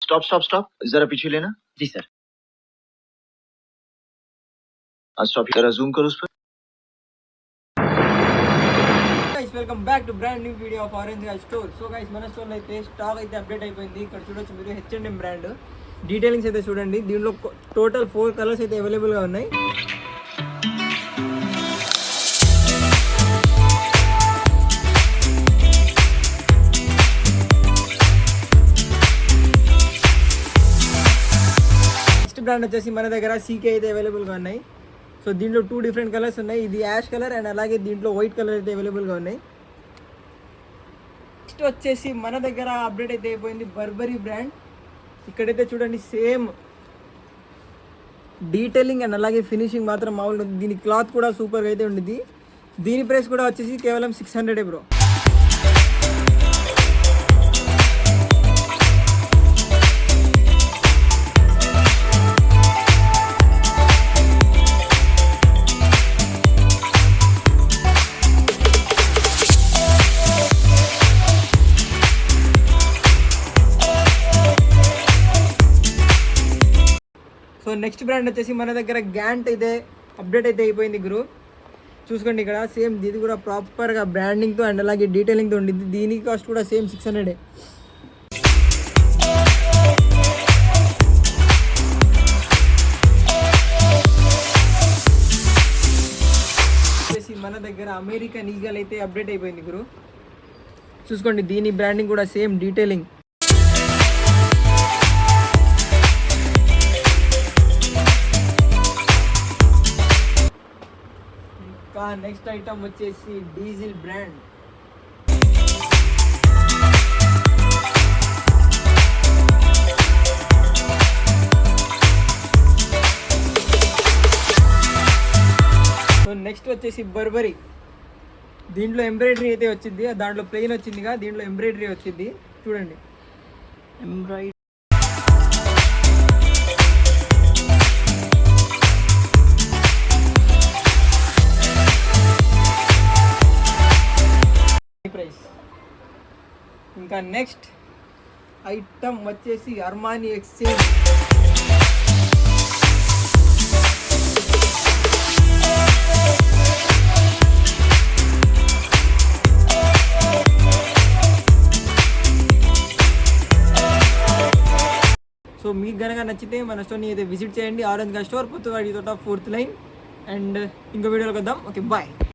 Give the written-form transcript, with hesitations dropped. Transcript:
Stop stop stop, जरा पीछे लेना। जी सर। स्टॉप, जरा जूम करो उस पर। Guys welcome back to brand new video of orange guy store. So guys మన స్టోర్లో అయితే స్టాక్ అయితే అప్డేట్ అయిపోయింది. ఇక్కడ చూడొచ్చు మీరు H&M బ్రాండ్ డీటెయిలింగ్స్ అయితే చూడండి. దీనిలో టోటల్ 4 కలర్స్ అయితే అవైలబుల్గా ఉన్నాయి. నెక్స్ట్ బ్రాండ్ వచ్చేసి మన దగ్గర CK అయితే అవైలబుల్గా ఉన్నాయి. సో దీంట్లో 2 డిఫరెంట్ కలర్స్ ఉన్నాయి. ఇది యాష్ కలర్ అండ్ అలాగే దీంట్లో వైట్ కలర్ అయితే అవైలబుల్గా ఉన్నాయి. నెక్స్ట్ వచ్చేసి మన దగ్గర అప్డేట్ అయితే అయిపోయింది బర్బరీ బ్రాండ్. ఇక్కడైతే చూడండి సేమ్ డీటెయిలింగ్ అండ్ అలాగే ఫినిషింగ్ మాత్రం మామూలు ఉంది. దీని క్లాత్ కూడా సూపర్గా అయితే ఉండిద్ది. దీని ప్రైస్ కూడా వచ్చేసి కేవలం 600 బ్రో. సో నెక్స్ట్ బ్రాండ్ వచ్చేసి మన దగ్గర గ్యాంట్ అయితే అప్డేట్ అయితే అయిపోయింది గురు. చూసుకోండి ఇక్కడ సేమ్ ఇది కూడా ప్రాపర్గా బ్రాండింగ్తో అండ్ అలాగే డీటెయిలింగ్తో ఉండింది. దీనికి కాస్ట్ కూడా సేమ్ 600. వచ్చేసి మన దగ్గర అమెరికన్ ఈగల్ అయితే అప్డేట్ అయిపోయింది గురు. చూసుకోండి దీని బ్రాండింగ్ కూడా సేమ్ డీటెయిలింగ్. నెక్స్ట్ ఐటమ్ వచ్చేసి డీజిల్ బ్రాండ్. సో నెక్స్ట్ వచ్చేసి బర్బరీ. దీంట్లో ఎంబ్రాయిడరీ అయితే వచ్చింది. దాంట్లో ప్లెయిన్ వచ్చిందిగా, దీంట్లో ఎంబ్రాయిడరీ వచ్చింది. చూడండి ఎంబ్రాయిడరీ. ప్రైస్. ఇంకా నెక్స్ట్ ఐటమ్ వచ్చేసి అర్మానీ ఎక్స్చేంజ్. సో మీకు కనుక నచ్చితే మన స్టోర్ని అయితే విజిట్ చేయండి. ఆరెంజ్ గా స్టోర్, పుత్తగాడి తోట, 4th లైన్. అండ్ ఇంకో వీడియోలోకి వద్దాం. Okay bye.